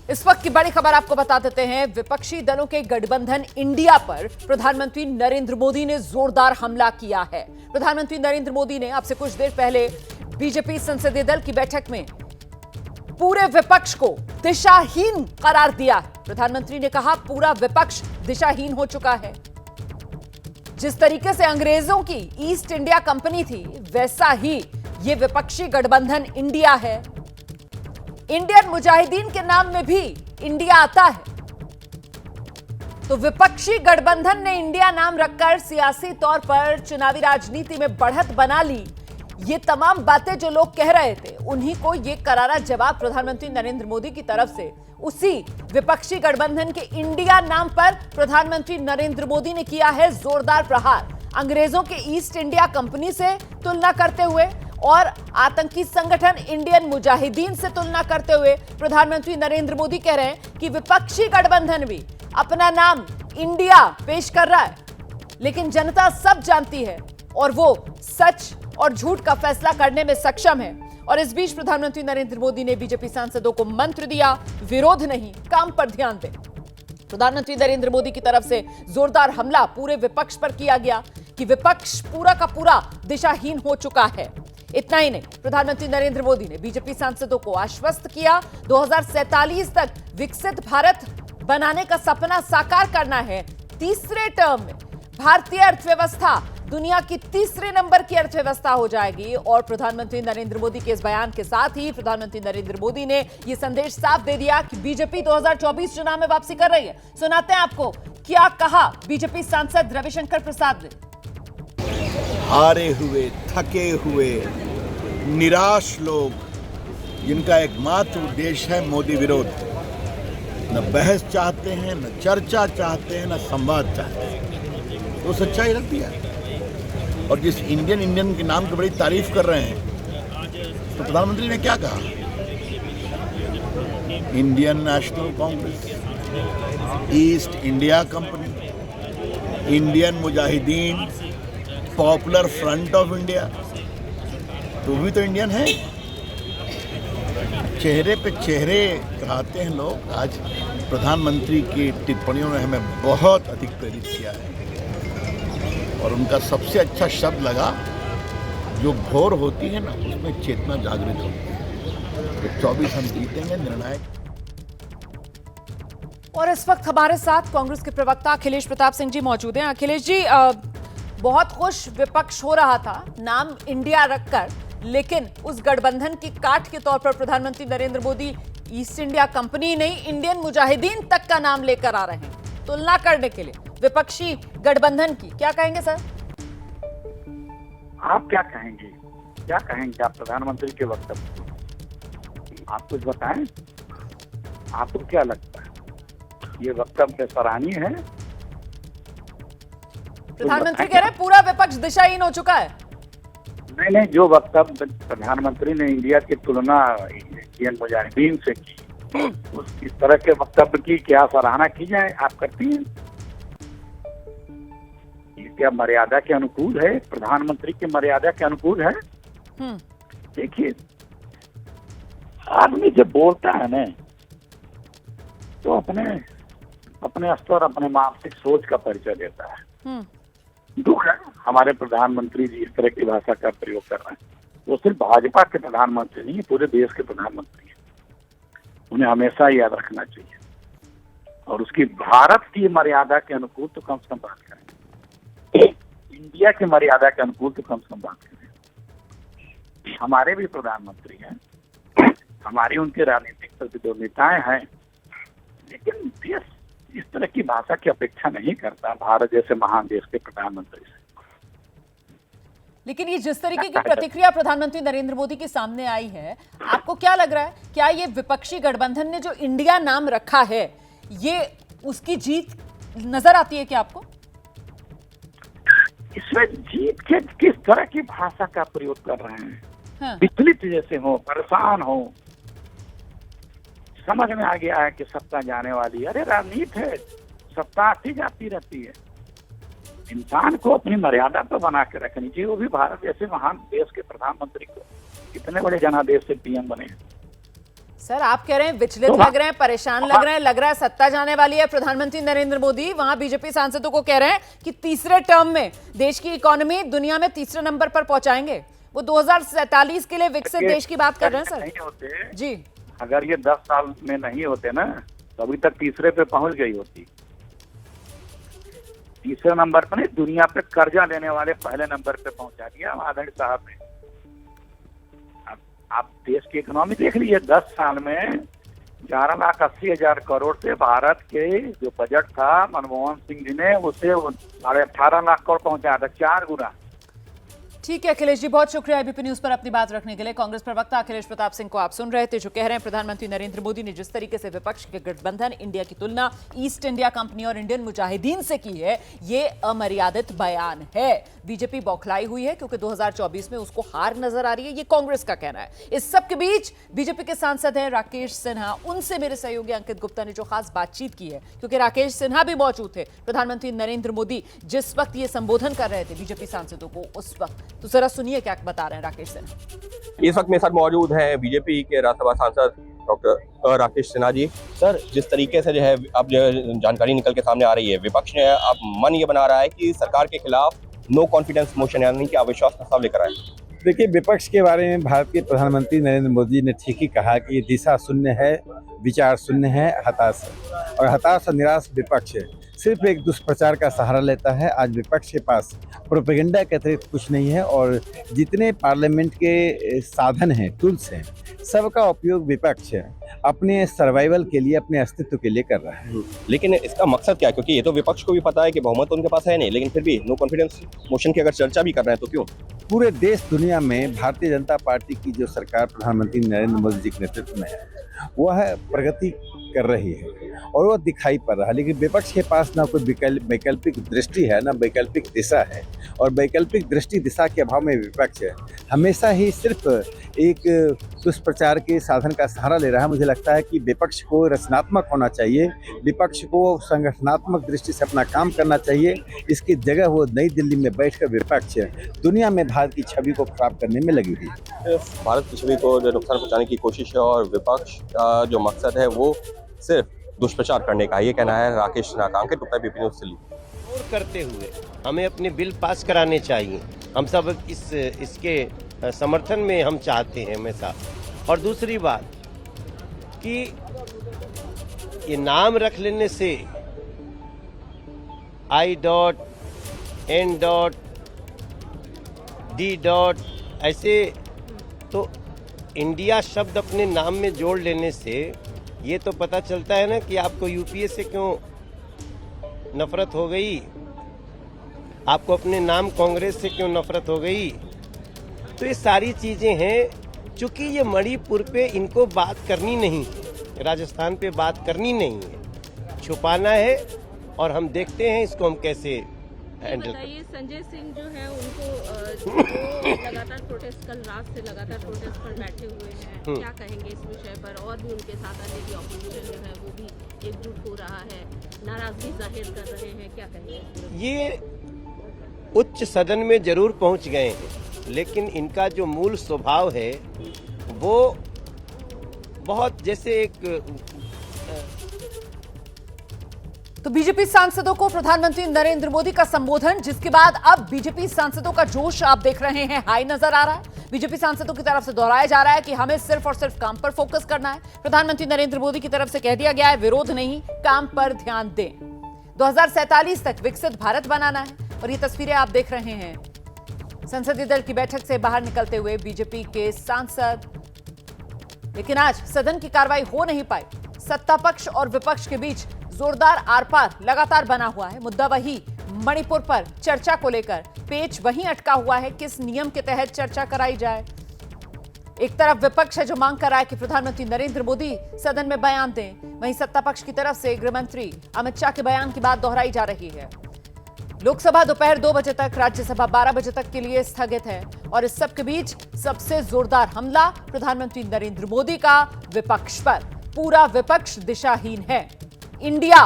इस वक्त की बड़ी खबर आपको बता देते हैं। विपक्षी दलों के गठबंधन इंडिया पर प्रधानमंत्री नरेंद्र मोदी ने जोरदार हमला किया है। प्रधानमंत्री नरेंद्र मोदी ने आपसे कुछ देर पहले बीजेपी संसदीय दल की बैठक में पूरे विपक्ष को दिशाहीन करार दिया। प्रधानमंत्री ने कहा पूरा विपक्ष दिशाहीन हो चुका है। जिस तरीके से अंग्रेजों की ईस्ट इंडिया कंपनी थी, वैसा ही ये विपक्षी गठबंधन इंडिया है। इंडियन मुजाहिदीन के नाम में भी इंडिया आता है। तो विपक्षी गठबंधन ने इंडिया नाम रखकर सियासी तौर पर चुनावी राजनीति में बढ़त बना ली। ये तमाम बातें जो लोग कह रहे थे, उन्हीं को ये करारा जवाब प्रधानमंत्री नरेंद्र मोदी की तरफ से उसी विपक्षी गठबंधन के इंडिया नाम पर प्रधानमंत्री नरेंद्र मोदी ने किया है जोरदार प्रहार। अंग्रेजों के ईस्ट इंडिया कंपनी से तुलना करते हुए और आतंकी संगठन इंडियन मुजाहिदीन से तुलना करते हुए प्रधानमंत्री नरेंद्र मोदी कह रहे हैं कि विपक्षी गठबंधन भी अपना नाम इंडिया पेश कर रहा है, लेकिन जनता सब जानती है और वो सच और झूठ का फैसला करने में सक्षम है। और इस बीच प्रधानमंत्री नरेंद्र मोदी ने बीजेपी सांसदों को मंत्र दिया, विरोध नहीं, काम पर ध्यान दें। प्रधानमंत्री नरेंद्र मोदी की तरफ से जोरदार हमला पूरे विपक्ष पर किया गया कि विपक्ष पूरा का पूरा दिशाहीन हो चुका है। इतना ही नहीं, प्रधानमंत्री नरेंद्र मोदी ने बीजेपी सांसदों को आश्वस्त किया 2047 तक विकसित भारत बनाने का सपना साकार करना है। तीसरे टर्म में भारतीय अर्थव्यवस्था दुनिया की तीसरे नंबर की अर्थव्यवस्था हो जाएगी। और प्रधानमंत्री नरेंद्र मोदी के इस बयान के साथ ही प्रधानमंत्री नरेंद्र मोदी ने यह संदेश साफ दे दिया कि बीजेपी 2024 चुनाव में वापसी कर रही है। सुनाते हैं आपको क्या कहा बीजेपी सांसद रविशंकर प्रसाद ने। हारे हुए, थके हुए, निराश लोग, जिनका एकमात्र उद्देश्य है मोदी विरोध, न बहस चाहते हैं, न चर्चा चाहते हैं, न संवाद चाहते हैं, तो सच्चाई रख दिया। और जिस इंडियन के नाम की बड़ी तारीफ कर रहे हैं, तो प्रधानमंत्री ने क्या कहा? Indian national Congress, east India company, Indian Mujahideen, popular front of India, तो भी तो इंडियन है। चेहरे पे चेहरे कराते हैं लोग। आज प्रधानमंत्री की टिप्पणियों ने हमें बहुत अधिक प्रेरित किया है और उनका सबसे अच्छा शब्द लगा, जो घोर होती है ना, उसमें चेतना जागृत होती है। तो 24 हम जीतेंगे निर्णायक। और इस वक्त हमारे साथ कांग्रेस के प्रवक्ता अखिलेश प्रताप सिंह जी मौजूद हैं। अखिलेश जी, बहुत खुश विपक्ष हो रहा था नाम इंडिया रखकर, लेकिन उस गठबंधन की काट के तौर पर प्रधानमंत्री Narendra Modi east India company नहीं, इंडियन मुजाहिदीन तक का नाम लेकर आ रहे हैं तुलना करने के लिए विपक्षी गठबंधन की। क्या कहेंगे सर? आप क्या कहेंगे? क्या कहेंगे आप प्रधानमंत्री के वक्तव्य? आप कुछ बताएं, आपको क्या लगता है? ये वक्तव्य सराहनीय है? प्रधानमंत्री कह रहे हैं पूरा विपक्ष दिशाहीन हो चुका है। नहीं, जो वक्तव्य प्रधानमंत्री ने इंडिया की तुलना इंडियन मुजाहिदीन से की, इस तरह के वक्तव्य की क्या सराहना की जाए? आप करती हैं? ये क्या मर्यादा के अनुकूल है? प्रधानमंत्री की मर्यादा के अनुकूल है? देखिए, आदमी जब बोलता है ना, तो अपने स्तर, अपने मानसिक सोच का परिचय देता है। दुख है हमारे प्रधानमंत्री जी इस तरह की भाषा का प्रयोग कर रहे हैं। वो सिर्फ भाजपा के प्रधानमंत्री नहीं, पूरे देश के प्रधानमंत्री हैं। उन्हें हमेशा याद रखना चाहिए और उसकी भारत की मर्यादा के अनुकूल तो कम से कम बात करें, इंडिया की मर्यादा के अनुकूल तो कम से कम बात करें। हमारे भी प्रधानमंत्री हैं, हमारी उनके राजनीतिक प्रतिद्वंदिताएं हैं, लेकिन देश इस तरह की भाषा की अपेक्षा नहीं करता भारत जैसे महान देश के प्रधानमंत्री से। लेकिन ये जिस तरीके की प्रतिक्रिया प्रधानमंत्री नरेंद्र मोदी के सामने आई है, आपको क्या लग रहा है? क्या ये विपक्षी गठबंधन ने जो इंडिया नाम रखा है, ये उसकी जीत नजर आती है क्या आपको? इसमें जीत के किस तरह की भाषा का प्रयोग कर रहे हैं? हाँ। विचलित जैसे हो, परेशान हो, समझ में आ गया है कि सत्ता जाने वाली है। अरे राजनीति है, सत्ता आती जाती रहती है। इंसान को अपनी मर्यादा तो बना के रखनी चाहिए। वो भी भारत जैसे महान देश के प्रधानमंत्री को, कितने बड़े जनादेश से पीएम बने हैं। सर आप कह रहे हैं विचलित लग रहे हैं, परेशान लग रहा है सत्ता जाने वाली है। प्रधानमंत्री नरेंद्र मोदी वहां बीजेपी सांसदों को कह रहे हैं कि तीसरे टर्म में देश की इकोनॉमी दुनिया में तीसरे नंबर पर पहुंचाएंगे। वो 2047 के लिए विकसित देश की बात कर रहे हैं सर। नहीं होते जी, अगर ये 10 साल में नहीं होते ना तो अभी तक तीसरे पे पहुंच गई होती। तीसरे नंबर पर नहीं, दुनिया पे कर्जा लेने वाले पहले नंबर पे पहुंचा दिया आदरणीय साहब ने। आप देश की इकोनॉमी देख लीजिए, 10 साल में 4,80,000 करोड़ से भारत के जो बजट था मनमोहन सिंह जी ने उसे 18.5 लाख करोड़ पहुंचाया था, 4 गुना। ठीक है अखिलेश जी, बहुत शुक्रिया एबीपी न्यूज पर अपनी बात रखने के लिए। कांग्रेस प्रवक्ता अखिलेश प्रताप सिंह को आप सुन रहे थे, जो कह रहे हैं प्रधानमंत्री नरेंद्र मोदी ने जिस तरीके से विपक्ष के गठबंधन इंडिया की तुलना ईस्ट इंडिया कंपनी और इंडियन मुजाहिदीन से की है, ये अमर्यादित बयान है। बीजेपी बौखलाई हुई है क्योंकि 2024 में उसको हार नजर आ रही है, ये कांग्रेस का कहना है। इस सब के बीच बीजेपी के सांसद हैं राकेश सिन्हा, उनसे मेरे सहयोगी अंकित गुप्ता ने जो खास बातचीत की है, क्योंकि राकेश सिन्हा भी मौजूद थे प्रधानमंत्री नरेंद्र मोदी जिस वक्त ये संबोधन कर रहे थे बीजेपी सांसदों को उस वक्त। तो जरा सुनिए क्या बता रहे हैं राकेश सिन्हा। इस वक्त मेरे साथ मौजूद हैं बीजेपी के राज्यसभा सांसद डॉक्टर राकेश सिन्हा जी। सर, जिस तरीके से जो है अब जो जानकारी निकल के सामने आ रही है, विपक्ष ने अब मन ये बना रहा है कि सरकार के खिलाफ नो कॉन्फिडेंस मोशन यानी कि अविश्वास प्रस्ताव लेकर आए। देखिए, विपक्ष के बारे में भारत के प्रधानमंत्री नरेंद्र मोदी ने ठीक ही कहा कि ये दिशा शून्य है, विचार शून्य है, हताश है। और हताश और निराश विपक्ष सिर्फ एक दुष्प्रचार का सहारा लेता है। आज विपक्ष के पास प्रोपेगेंडा के अतिरिक्त कुछ नहीं है और जितने पार्लियामेंट के साधन हैं, टूल्स हैं, सबका उपयोग विपक्ष अपने सर्वाइवल के लिए, अपने अस्तित्व के लिए कर रहा है। लेकिन इसका मकसद क्या है? क्योंकि ये तो विपक्ष को भी पता है कि बहुमत उनके पास है नहीं, लेकिन फिर भी नो कॉन्फिडेंस मोशन की अगर चर्चा भी कर रहे हैं तो क्यों? पूरे देश दुनिया में भारतीय जनता पार्टी की जो सरकार प्रधानमंत्री नरेंद्र मोदी जी के नेतृत्व में है, वह प्रगति कर रही है और वह दिखाई पड़ रहा है। लेकिन विपक्ष के पास ना कोई वैकल्पिक दृष्टि है, ना वैकल्पिक दिशा है। और वैकल्पिक दृष्टि दिशा के अभाव में विपक्ष हमेशा ही सिर्फ एक दुष्प्रचार के साधन का सहारा ले रहा है। मुझे लगता है कि विपक्ष को रचनात्मक होना चाहिए, विपक्ष को संगठनात्मक दृष्टि से अपना काम करना चाहिए। इसकी जगह वो नई दिल्ली में बैठकर विपक्ष दुनिया में भारत की छवि को खराब करने में लगी हुई है। भारत की छवि को नुकसान पहुंचाने की कोशिश है और विपक्ष का जो मकसद है वो सिर्फ दुष्प्रचार करने का, ये कहना है राकेश सिन्हा का। अंकित गुप्ता, एबीपी न्यूज दिल्ली। और करते हुए हमें अपने बिल पास कराने चाहिए। हम सब इसके समर्थन में हम चाहते हैं हमेशा। और दूसरी बात कि ये नाम रख लेने से I.N.D. ऐसे तो इंडिया शब्द अपने नाम में जोड़ लेने से ये तो पता चलता है ना कि आपको यूपीए से क्यों नफरत हो गई, आपको अपने नाम कांग्रेस से क्यों नफरत हो गई। तो ये सारी चीजें हैं। चूंकि ये मणिपुर पे इनको बात करनी नहीं है, राजस्थान पे बात करनी नहीं है, छुपाना है और हम देखते हैं इसको हम कैसे हैंडल करते हैं। संजय सिंह जो है उनको लगातार प्रोटेस्ट, कल रात से लगातार प्रोटेस्ट पर बैठे हुए हैं, क्या कहेंगे इस विषय पर? और भी उनके साथ आने की ऑपोजिशन जो है वो भी एकजुट हो रहा है, नाराजगी जाहिर कर रहे हैं, क्या कहेंगे? ये उच्च सदन में जरूर पहुंच गए हैं, लेकिन इनका जो मूल स्वभाव है वो बहुत जैसे एक तो बीजेपी सांसदों को प्रधानमंत्री नरेंद्र मोदी का संबोधन, जिसके बाद अब बीजेपी सांसदों का जोश आप देख रहे हैं हाई नजर आ रहा है। बीजेपी सांसदों की तरफ से दोहराया जा रहा है कि हमें सिर्फ और सिर्फ काम पर फोकस करना है। प्रधानमंत्री नरेंद्र मोदी की तरफ से कह दिया गया है विरोध नहीं, काम पर ध्यान दें। 2047 तक विकसित भारत बनाना है। और ये तस्वीरें आप देख रहे हैं संसदीय दल की बैठक से बाहर निकलते हुए बीजेपी के सांसद। लेकिन आज सदन की कार्रवाई हो नहीं पाई। सत्ता पक्ष और विपक्ष के बीच जोरदार आर-पार लगातार बना हुआ है। मुद्दा वही मणिपुर पर चर्चा को लेकर, पेच वहीं अटका हुआ है, किस नियम के तहत चर्चा कराई जाए। एक तरफ विपक्ष है जो मांग कर रहा है कि प्रधानमंत्री नरेंद्र मोदी सदन में बयान दें, वहीं सत्ता पक्ष की तरफ से गृह मंत्री अमित शाह के बयान की बात दोहराई जा रही है। लोकसभा दोपहर 2 बजे तक, राज्यसभा 12 बजे तक के लिए स्थगित है। और इस सब के बीच सबसे जोरदार हमला प्रधानमंत्री नरेंद्र मोदी का विपक्ष पर। पूरा विपक्ष दिशाहीन है। इंडिया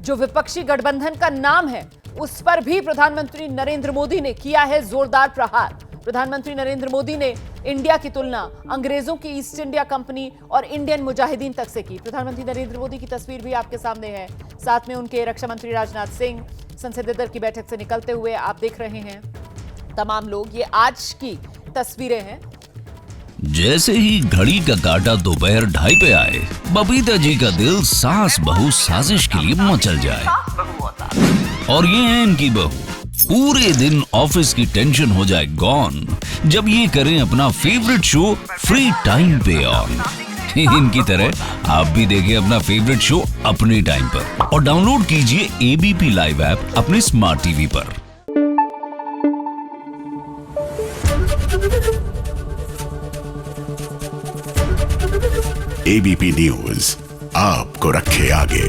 जो विपक्षी गठबंधन का नाम है, उस पर भी प्रधानमंत्री नरेंद्र मोदी ने किया है जोरदार प्रहार। प्रधानमंत्री नरेंद्र मोदी ने इंडिया की तुलना अंग्रेजों की ईस्ट इंडिया कंपनी और इंडियन मुजाहिदीन तक से की। प्रधानमंत्री नरेंद्र मोदी की तस्वीर भी आपके सामने है, साथ में उनके रक्षा मंत्री राजनाथ सिंह संसदीय दल की बैठक से निकलते हुए आप देख रहे हैं तमाम लोग। ये आज की तस्वीरें हैं। जैसे ही घड़ी का काटा दोपहर 2:30 पे आए, बबीता जी का दिल सास बहू साजिश के लिए मचल जाए। और ये है इनकी बहू, पूरे दिन ऑफिस की टेंशन हो जाए गॉन जब ये करें अपना फेवरेट शो फ्री टाइम पे ऑन। इनकी तरह आप भी देखें अपना फेवरेट शो अपने टाइम पर और डाउनलोड कीजिए एबीपी लाइव ऐप अपने स्मार्ट टीवी पर। एबीपी न्यूज आपको रखे आगे।